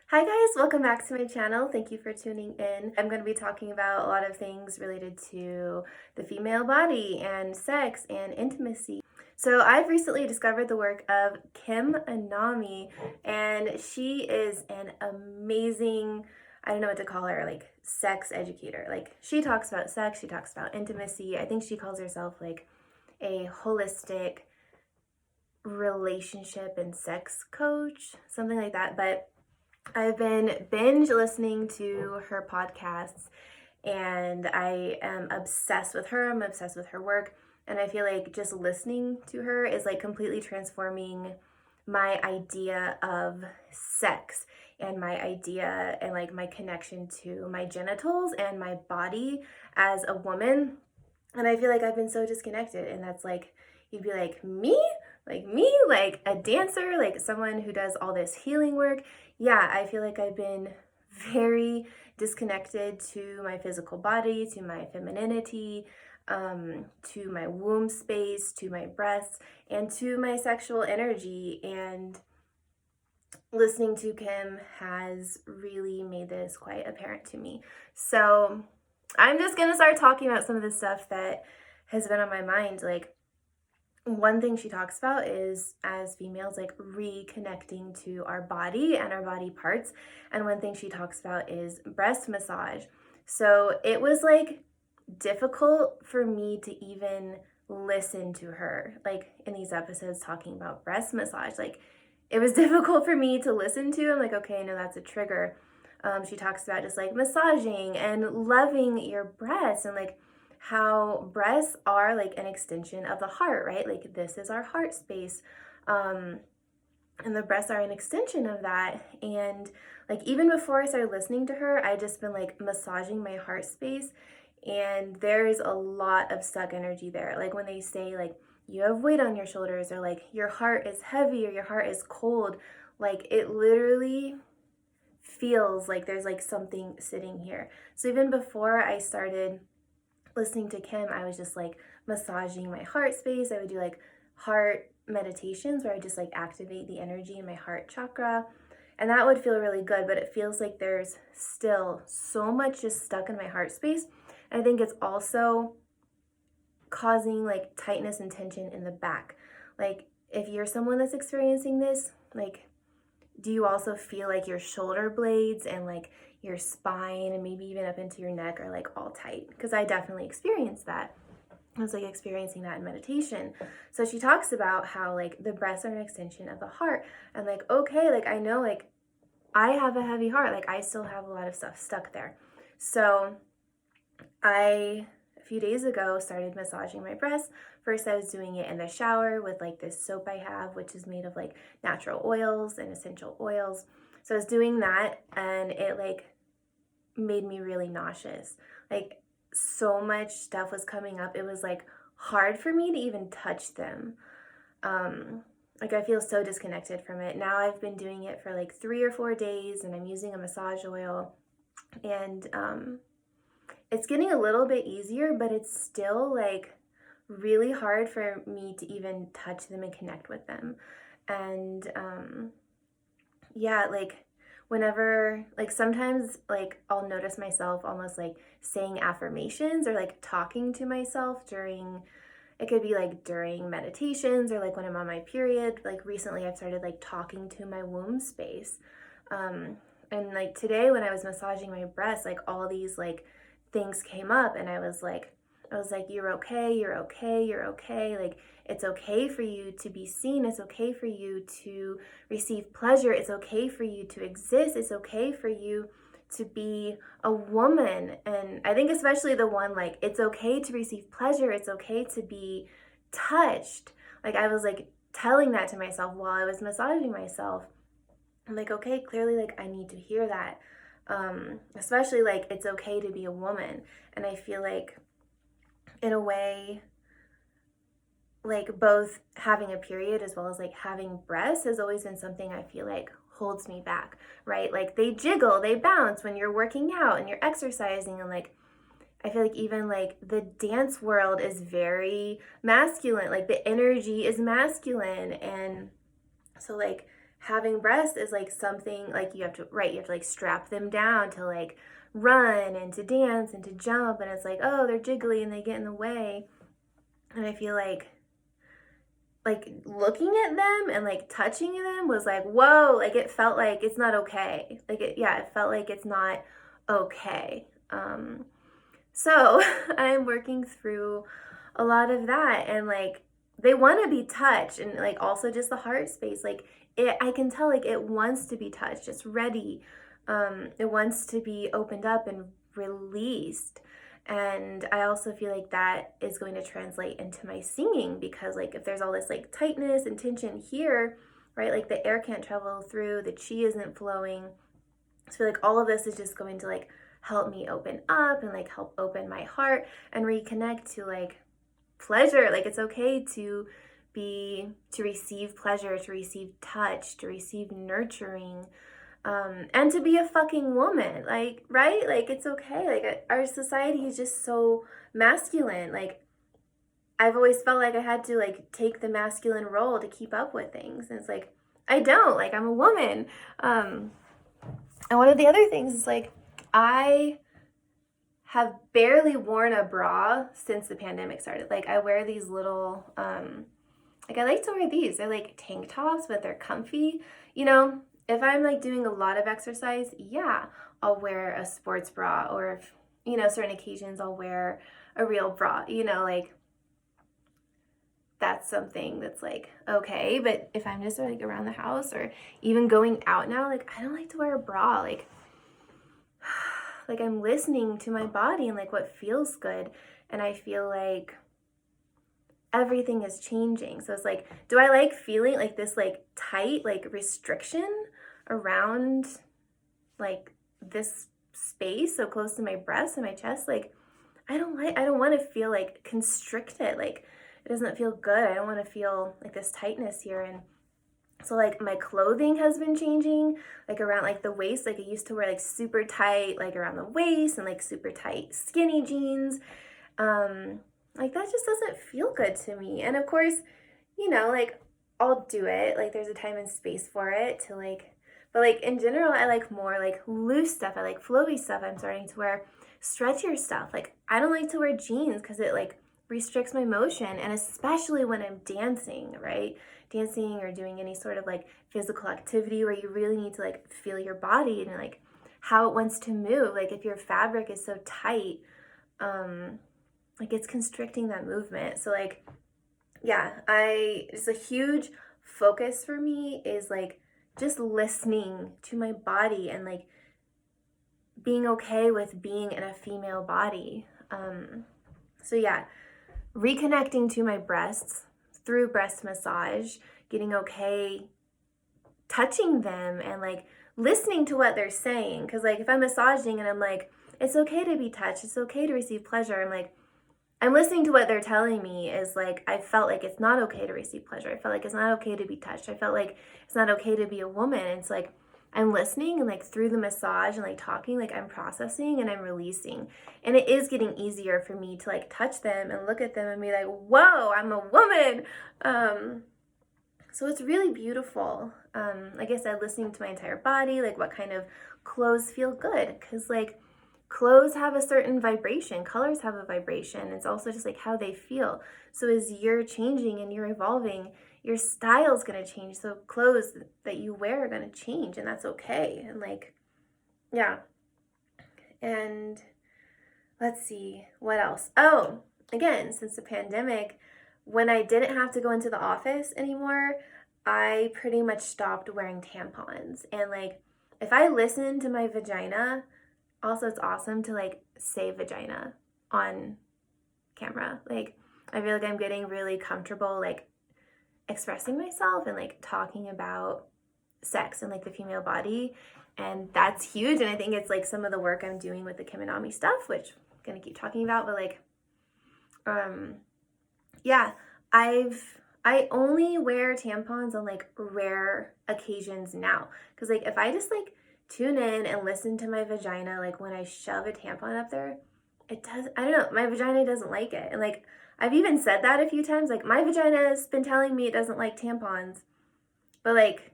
Hi guys, welcome back to my channel. Thank you for tuning in. I'm going to be talking about a lot of things related to the female body and sex and intimacy. So I've recently discovered the work of Anami, and she is an amazing, I don't know what to call her, like sex educator. Like she talks about sex, she talks about intimacy. I think she calls herself like a holistic relationship and sex coach, something like that. But I've been binge listening to her podcasts and I am obsessed with her. I'm obsessed with her work. And I feel like just listening to her is like completely transforming my idea of sex and my idea and like my connection to my genitals and my body as a woman. And I feel like I've been so disconnected. And that's like, you'd be like, me? Like me? Like a dancer? Like someone who does all this healing work? Yeah, I feel like I've been very disconnected to my physical body, to my femininity, to my womb space, to my breasts, and to my sexual energy. And listening to Kim has really made this quite apparent to me. So I'm just gonna start talking about some of the stuff that has been on my mind. Like, one thing she talks about is as females, like reconnecting to our body and our body parts. And one thing she talks about is breast massage. So it was like difficult for me to even listen to her, like in these episodes talking about breast massage. Like, it was difficult for me to listen to. I'm like, okay, no, that's a trigger. She talks about just like massaging and loving your breasts and like how breasts are like an extension of the heart, right? Like this is our heart space. And the breasts are an extension of that. And like even before I started listening to her, I just been like massaging my heart space. And there's a lot of stuck energy there. Like when they say like you have weight on your shoulders or like your heart is heavy or your heart is cold, like it literally feels like there's like something sitting here. So even before I started listening to Kim, I was just like massaging my heart space. I would do like heart meditations where I just like activate the energy in my heart chakra. And that would feel really good, but it feels like there's still so much just stuck in my heart space. And I think it's also causing like tightness and tension in the back. Like if you're someone that's experiencing this, like do you also feel like your shoulder blades and like your spine and maybe even up into your neck are like all tight? Because I definitely experienced that. I was like experiencing that in meditation. So she talks about how like the breasts are an extension of the heart. And like, okay, like I know like I have a heavy heart. Like I still have a lot of stuff stuck there. So a few days ago started massaging my breasts. First I was doing it in the shower with like this soap I have, which is made of like natural oils and essential oils. So I was doing that and it like made me really nauseous. Like so much stuff was coming up. It was like hard for me to even touch them. Like I feel so disconnected from it. Now I've been doing it for like 3 or 4 days and I'm using a massage oil and it's getting a little bit easier, but it's still like really hard for me to even touch them and connect with them. And yeah, like whenever, like sometimes like I'll notice myself almost like saying affirmations or like talking to myself during, it could be like during meditations or like when I'm on my period. Like recently I've started like talking to my womb space. And like today when I was massaging my breasts, like all these like things came up and I was like, you're okay, you're okay, you're okay. Like, it's okay for you to be seen. It's okay for you to receive pleasure. It's okay for you to exist. It's okay for you to be a woman. And I think especially the one, like, it's okay to receive pleasure. It's okay to be touched. Like, I was like telling that to myself while I was massaging myself. I'm like, okay, clearly, like, I need to hear that. Especially like it's okay to be a woman. And I feel like in a way like both having a period as well as like having breasts has always been something I feel like holds me back, right? Like they jiggle, they bounce when you're working out and you're exercising, and like I feel like even like the dance world is very masculine, like the energy is masculine. And so like having breasts is like something like you have to like strap them down to like run and to dance and to jump, and it's like, oh, they're jiggly and they get in the way. And I feel like looking at them and like touching them was like, whoa, like it felt like it's not okay. Like it felt like it's not okay. So I'm working through a lot of that, and like they want to be touched, and like also just the heart space, like I can tell like it wants to be touched, it's ready. It wants to be opened up and released. And I also feel like that is going to translate into my singing, because like if there's all this like tightness and tension here, right, like the air can't travel through, the chi isn't flowing. So like all of this is just going to like help me open up and like help open my heart and reconnect to like pleasure. Like it's okay to receive pleasure, to receive touch, to receive nurturing, and to be a fucking woman, like, right? Like it's okay. Like our society is just so masculine. Like I've always felt like I had to like take the masculine role to keep up with things, and it's like I don't. Like I'm a woman. And one of the other things is like I have barely worn a bra since the pandemic started. Like I wear these little like I like to wear these. They're like tank tops, but they're comfy. You know, if I'm like doing a lot of exercise, yeah, I'll wear a sports bra, or if, you know, certain occasions I'll wear a real bra, you know, like that's something that's like okay. But if I'm just like around the house or even going out now, like I don't like to wear a bra. Like I'm listening to my body and like what feels good, and I feel like everything is changing. So it's like, do I like feeling like this like tight like restriction around like this space so close to my breast and my chest? Like I don't want to feel like constricted. Like it doesn't feel good. I don't want to feel like this tightness here. And so like my clothing has been changing, like around like the waist. Like I used to wear like super tight like around the waist and like super tight skinny jeans. Like that just doesn't feel good to me. And of course, you know, like I'll do it. Like there's a time and space for it to like, but like in general, I like more like loose stuff. I like flowy stuff. I'm starting to wear stretchier stuff. Like I don't like to wear jeans because it like restricts my motion, and especially when I'm dancing, right? Dancing or doing any sort of like physical activity where you really need to like feel your body and like how it wants to move. Like if your fabric is so tight, like it's constricting that movement. So like, yeah, it's a huge focus for me is like just listening to my body and like being okay with being in a female body. So yeah, reconnecting to my breasts through breast massage, getting okay touching them and like listening to what they're saying. Because like if I'm massaging and I'm like, it's okay to be touched, it's okay to receive pleasure, I'm like, I'm listening to what they're telling me is like, I felt like it's not okay to receive pleasure. I felt like it's not okay to be touched. I felt like it's not okay to be a woman. And it's like, I'm listening and like through the massage and like talking, like I'm processing and I'm releasing. And it is getting easier for me to like touch them and look at them and be like, whoa, I'm a woman. So it's really beautiful. Like I said, listening to my entire body, like what kind of clothes feel good. Because like, clothes have a certain vibration, colors have a vibration. It's also just like how they feel. So as you're changing and you're evolving, your style's gonna change. So clothes that you wear are gonna change, and that's okay. And like, yeah. And let's see, what else? Oh, again, since the pandemic, when I didn't have to go into the office anymore, I pretty much stopped wearing tampons. And like, if I listen to my vagina, also it's awesome to like say vagina on camera. Like I feel like I'm getting really comfortable like expressing myself and like talking about sex and like the female body, and that's huge. And I think it's like some of the work I'm doing with the Anami stuff, which I'm gonna keep talking about, but like yeah, I only wear tampons on like rare occasions now, because like if I just like tune in and listen to my vagina, like when I shove a tampon up there, it does, I don't know, my vagina doesn't like it. And like I've even said that a few times, like my vagina has been telling me it doesn't like tampons, but like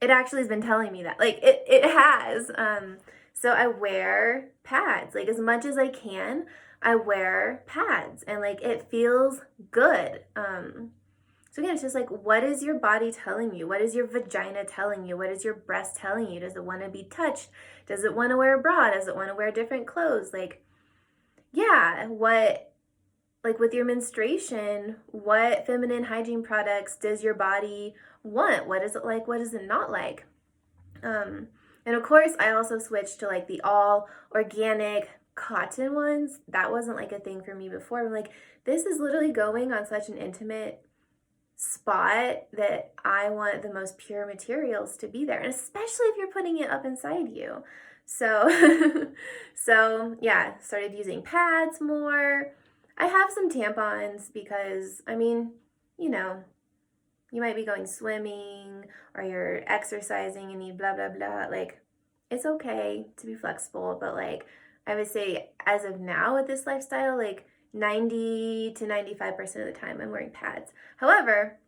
it actually has been telling me that. Like, it has. So I wear pads. Like, as much as I can, I wear pads. And, like, it feels good. So again, it's just like, what is your body telling you? What is your vagina telling you? What is your breast telling you? Does it want to be touched? Does it want to wear a bra? Does it want to wear different clothes? Like, yeah, like with your menstruation, what feminine hygiene products does your body want? What is it like? What is it not like? And of course, I also switched to like the all organic cotton ones. That wasn't like a thing for me before. I'm like, this is literally going on such an intimate spot that I want the most pure materials to be there, and especially if you're putting it up inside you. So, so yeah, started using pads more. I have some tampons because, I mean, you know, you might be going swimming or you're exercising and need blah, blah, blah. Like, it's okay to be flexible, but like, I would say as of now with this lifestyle, like 90 to 95% of the time I'm wearing pads. However,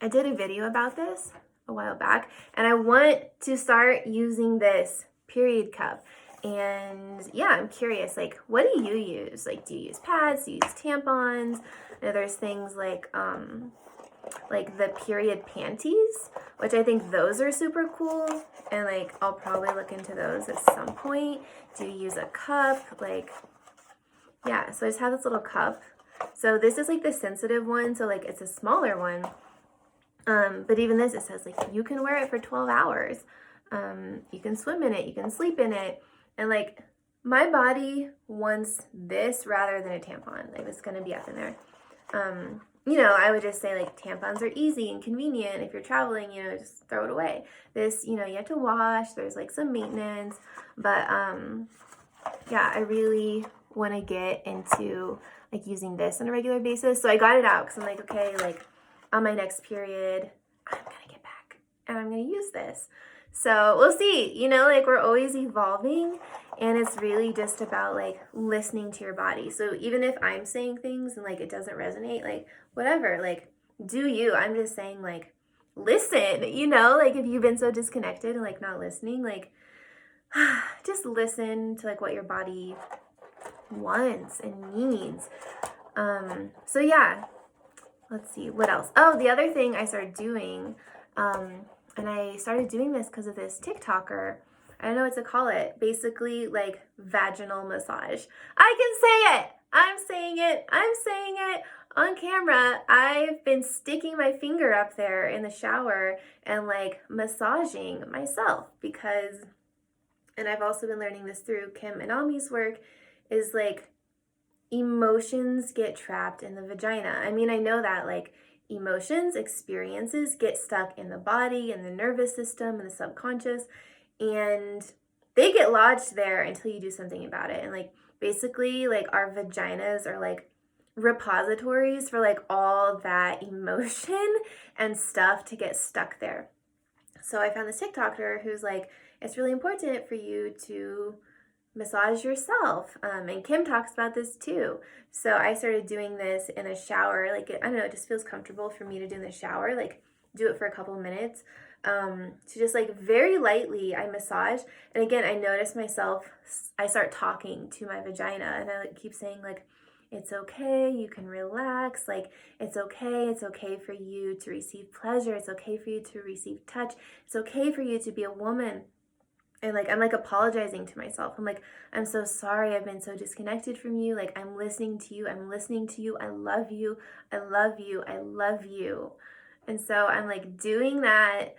I did a video about this a while back, and I want to start using this period cup. And yeah, I'm curious, like, what do you use? Like, do you use pads? Do you use tampons? And there's things like the period panties, which I think those are super cool. And like, I'll probably look into those at some point. Do you use a cup? Like, yeah, so I just have this little cup. So this is like the sensitive one. So like, it's a smaller one. But even this, it says like, you can wear it for 12 hours. You can swim in it, you can sleep in it. And like, my body wants this rather than a tampon. Like, it's gonna be up in there. You know, I would just say like tampons are easy and convenient. If you're traveling, you know, just throw it away. This, you know, you have to wash, there's like some maintenance, but yeah, I really want to get into like using this on a regular basis. So I got it out because I'm like, okay, like on my next period, I'm gonna get back and I'm gonna use this. So we'll see, you know, like we're always evolving, and it's really just about like listening to your body. So even if I'm saying things and like it doesn't resonate, like whatever, like do you. I'm just saying like listen, you know, like if you've been so disconnected and like not listening, like just listen to like what your body wants and needs. So yeah, let's see what else. Oh, the other thing I started doing, and I started doing this because of this TikToker. I don't know what to call it. Basically, like vaginal massage. I can say it. I'm saying it. I'm saying it on camera. I've been sticking my finger up there in the shower and like massaging myself because, and I've also been learning this through Kim Anami's work, is like emotions get trapped in the vagina. I mean, I know that like emotions, experiences get stuck in the body and the nervous system and the subconscious, and they get lodged there until you do something about it. And like basically like our vaginas are like repositories for like all that emotion and stuff to get stuck there. So I found this TikToker who's like, it's really important for you to massage yourself. And Kim talks about this too. So I started doing this in a shower. Like, I don't know, it just feels comfortable for me to do in the shower. Like, do it for a couple of minutes. To just like very lightly, I massage. And again, I notice myself, I start talking to my vagina, and I like keep saying like, it's okay, you can relax, like it's okay for you to receive pleasure, it's okay for you to receive touch, it's okay for you to be a woman. And like, I'm like apologizing to myself. I'm like, I'm so sorry I've been so disconnected from you. Like, I'm listening to you. I'm listening to you. I love you. I love you. I love you. And so I'm like doing that.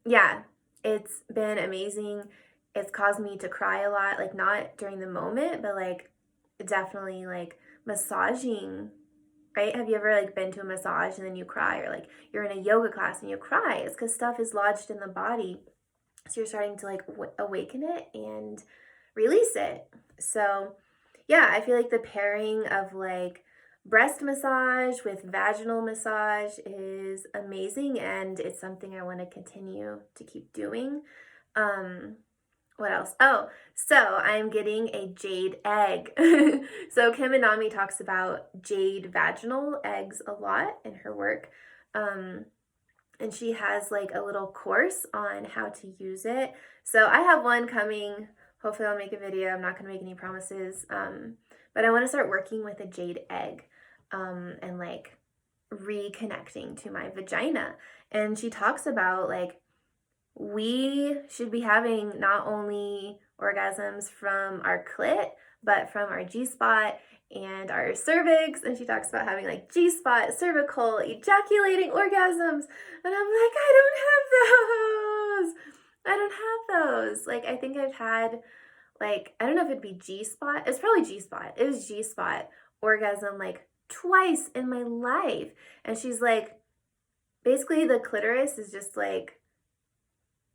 Yeah, it's been amazing. It's caused me to cry a lot, like not during the moment, but like definitely like massaging, right? Have you ever like been to a massage and then you cry, or like you're in a yoga class and you cry? It's because stuff is lodged in the body. So you're starting to like awaken it and release it. So yeah, I feel like the pairing of like breast massage with vaginal massage is amazing, and it's something I want to continue to keep doing. What else? Oh, so I'm getting a jade egg. So Kim Anami talks about jade vaginal eggs a lot in her work. and she has like a little course on how to use it. So I have one coming. Hopefully I'll make a video. I'm not going to make any promises. But I want to start working with a jade egg, and like reconnecting to my vagina. And she talks about like we should be having not only orgasms from our clit, but from our G-spot and our cervix. And she talks about having like G-spot, cervical, ejaculating orgasms. And I'm like, I don't have those. I don't have those. Like, I think I've had like, I don't know if it'd be G-spot. It's probably G-spot. It was G-spot orgasm like twice in my life. And she's like, basically the clitoris is just like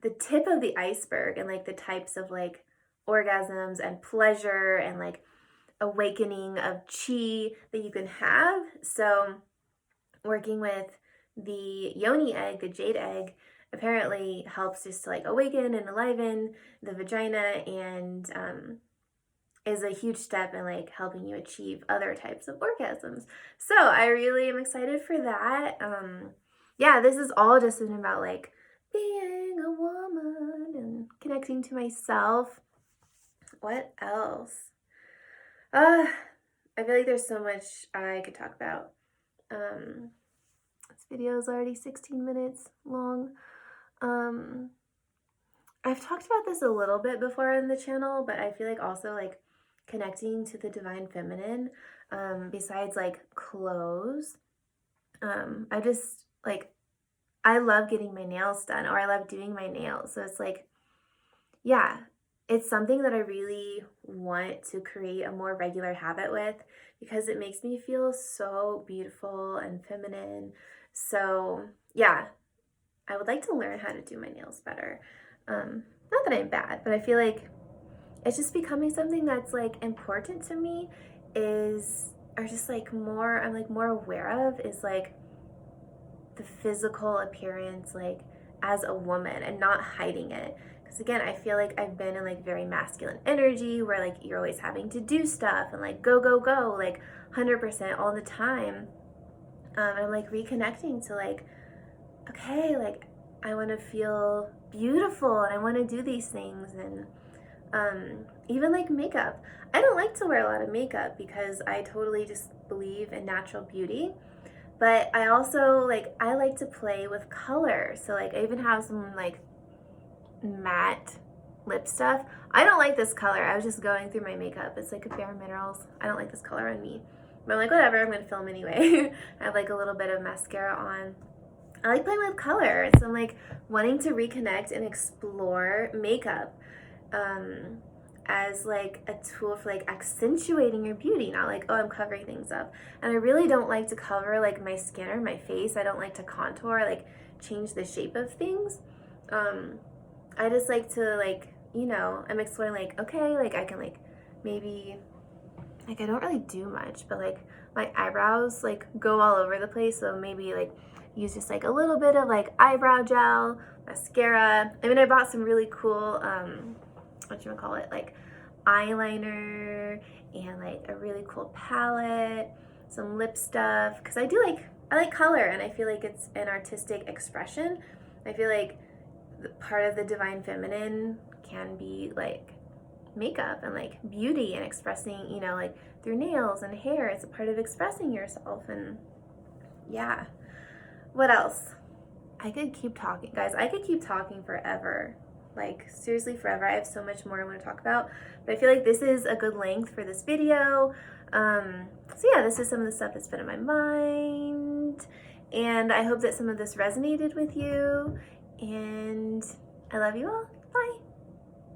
the tip of the iceberg, and like the types of like orgasms and pleasure and like awakening of chi that you can have. So working with the Yoni egg, the jade egg, apparently helps just to like awaken and enliven the vagina, and is a huge step in like helping you achieve other types of orgasms. So I really am excited for that. Yeah, this is all just about like being a woman and connecting to myself. What else? I feel like there's so much I could talk about. This video is already 16 minutes long. I've talked about this a little bit before in the channel, but I feel like also like connecting to the divine feminine, besides like clothes. I just like, I love getting my nails done, or I love doing my nails. So it's like, yeah, it's something that I really want to create a more regular habit with, because it makes me feel so beautiful and feminine. So yeah, I would like to learn how to do my nails better. Not that I'm bad, but I feel like it's just becoming something that's like important to me, or just like more, I'm like more aware of, is like the physical appearance, like as a woman, and not hiding it. Because again, I feel like I've been in like very masculine energy where like you're always having to do stuff and like go, go, go, like 100% all the time. And I'm like reconnecting to like, okay, like I want to feel beautiful and I want to do these things. And even like makeup. I don't like to wear a lot of makeup because I totally just believe in natural beauty. But I also like, I like to play with color. So like I even have some like matte lip stuff. I don't like this color. I was just going through my makeup. It's like a Bare Minerals. I don't like this color on me. But I'm like, whatever, I'm gonna film anyway. I have like a little bit of mascara on. I like playing with color. So I'm like wanting to reconnect and explore makeup as like a tool for like accentuating your beauty, not like, oh, I'm covering things up. And I really don't like to cover like my skin or my face. I don't like to contour, like change the shape of things. I just like to like, you know, I'm exploring like, okay, like I can like maybe, like I don't really do much, but like my eyebrows like go all over the place. So maybe like use just like a little bit of like eyebrow gel, mascara. I mean, I bought some really cool, whatchamacallit, like eyeliner and like a really cool palette, some lip stuff. Cause I like color, and I feel like it's an artistic expression. I feel like part of the divine feminine can be like makeup and like beauty and expressing, you know, like through nails and hair. It's a part of expressing yourself. And yeah, what else? I could keep talking, guys. I could keep talking forever, like seriously forever. I have so much more I want to talk about, but I feel like this is a good length for this video. So yeah, this is some of the stuff that's been in my mind, and I hope that some of this resonated with you, and I love you all. Bye.